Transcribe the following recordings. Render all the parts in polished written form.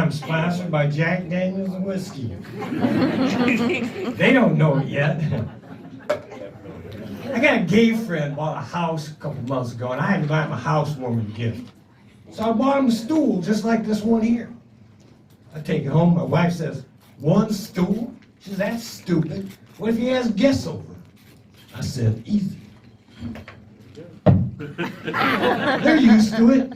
I'm sponsored by Jack Daniels and whiskey. They don't know it yet. I got a gay friend bought a house a couple months ago, and I had to buy him a housewarming gift. So I bought him a stool just like this one here. I take it home, my wife says, "One stool?" She says, "That's stupid. What if he has guests over?" I said, "Easy." They're used to it.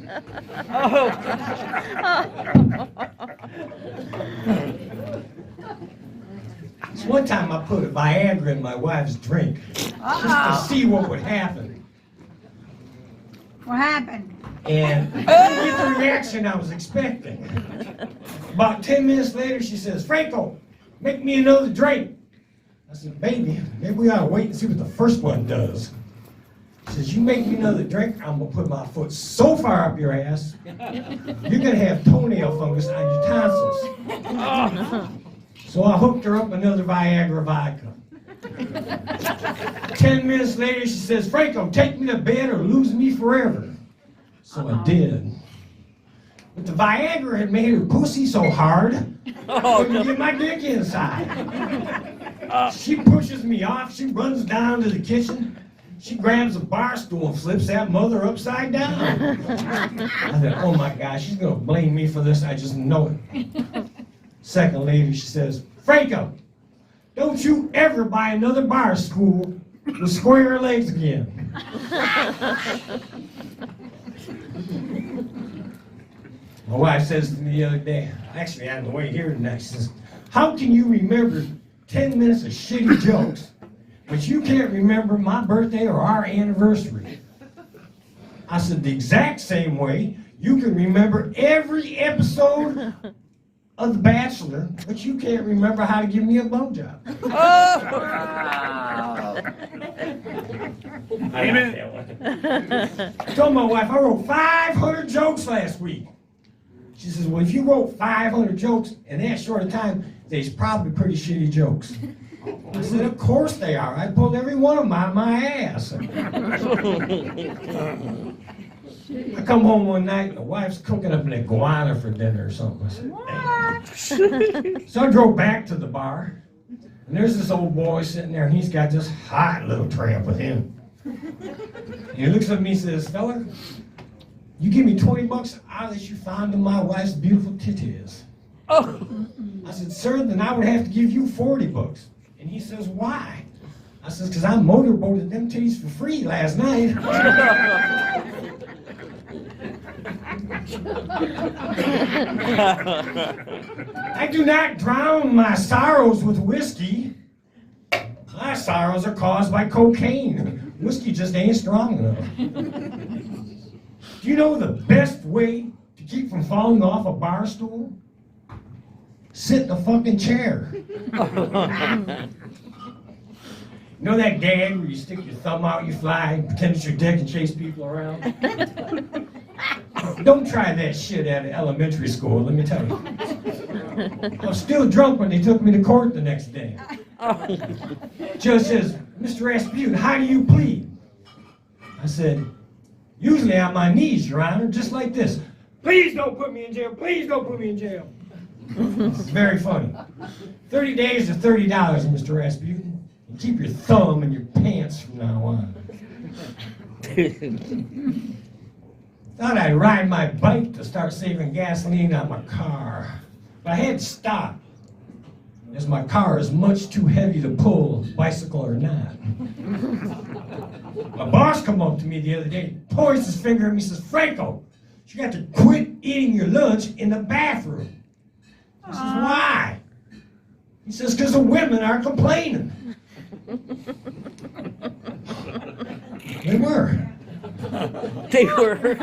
So one time I put a Viagra in my wife's drink just to see what would happen. What happened? And I didn't get the reaction I was expecting. About 10 minutes later, she says, "Franko, make me another drink." I said, "Baby, maybe we ought to wait and see what the first one does." She says, "You make me another drink, I'm going to put my foot so far up your ass, you're going to have toenail fungus on your tonsils." So I hooked her up another Viagra vodka. 10 minutes later, she says, "Franko, take me to bed or lose me forever." So I did. But the Viagra had made her pussy so hard, I couldn't get my dick inside. She pushes me off, she runs down to the kitchen, she grabs a bar stool and flips that mother upside down. I said, "Oh my gosh, she's gonna blame me for this, I just know it." Second later, she says, "Franko, don't you ever buy another bar stool with square legs again." My wife says to me the other day, actually on the way here tonight, she says, "How can you remember 10 minutes of shitty jokes, but you can't remember my birthday or our anniversary?" I said, "The exact same way you can remember every episode of The Bachelor, but you can't remember how to give me a blowjob." I like that one. I told my wife I wrote 500 jokes last week. She says, "Well, if you wrote 500 jokes in that short a time, they's probably pretty shitty jokes." I said, "Of course they are. I pulled every one of them out of my ass." I come home one night and the wife's cooking up an iguana for dinner or something. I said, "What?" So I drove back to the bar, and there's this old boy sitting there, and he's got this hot little tramp with him. And he looks at me and says, "Fella, you give me $20, I'll let you fondle my wife's beautiful titties." I said, "Sir, then I would have to give you $40. And he says, "Why?" I says, "Because I motorboated them titties for free last night." I do not drown my sorrows with whiskey. My sorrows are caused by cocaine. Whiskey just ain't strong enough. Do you know the best way to keep from falling off a bar stool? Sit in a fucking chair. You know that gag where you stick your thumb out, you fly, and pretend it's your dick and chase people around? Don't try that shit at elementary school, let me tell you. I was still drunk when they took me to court the next day. Judge says, "Mr. Rasputin, how do you plead?" I said, "Usually on my knees, Your Honor, just like this. Please don't put me in jail, please don't put me in jail." It's very funny. 30 days or $30, Mr. Rasputin. And keep your thumb in your pants from now on. Thought I'd ride my bike to start saving gasoline on my car. But I had to stop, as my car is much too heavy to pull, bicycle or not. My boss come up to me the other day, points his finger at me, says, "Franko, you got to quit eating your lunch in the bathroom." I says, "Why?" He says, "Because the women are complaining." They were. They were.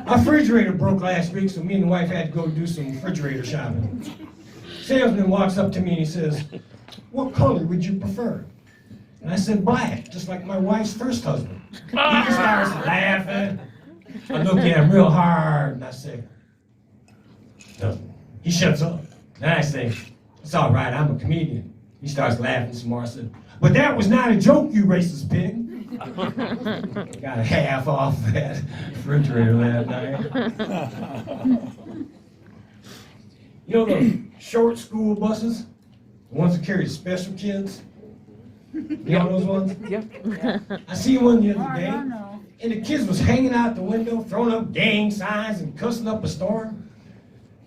Our refrigerator broke last week, so me and the wife had to go do some refrigerator shopping. Salesman walks up to me and he says, "What color would you prefer?" And I said, "Black, just like my wife's first husband." He just starts laughing. I look at him real hard and I say, "Nothing." He shuts up. And I say, "It's all right, I'm a comedian." He starts laughing some more. I said, "But that was not a joke, you racist pig." Got a half off that refrigerator that night. You know those short school buses? The ones that carry special kids? You know those ones? Yep. I seen one the Oh, other I day, don't know. and the kids was hanging out the window, throwing up gang signs and cussing up a storm.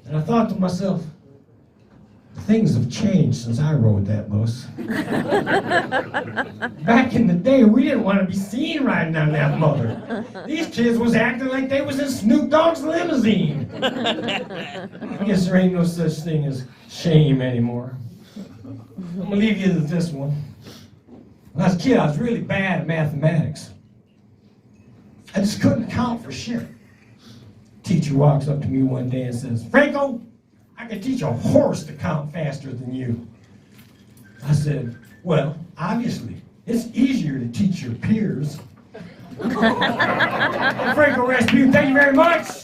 And I thought to myself, things have changed since I rode that bus. Back in the day, we didn't want to be seen riding on that mother. These kids was acting like they was in Snoop Dogg's limousine. I guess there ain't no such thing as shame anymore. I'm gonna leave you with this one. When I was a kid, I was really bad at mathematics. I just couldn't count for shit. Teacher walks up to me one day and says, "Franko, I can teach a horse to count faster than you." I said, "Well, obviously, it's easier to teach your peers." I'm Franko Rasputin, thank you very much.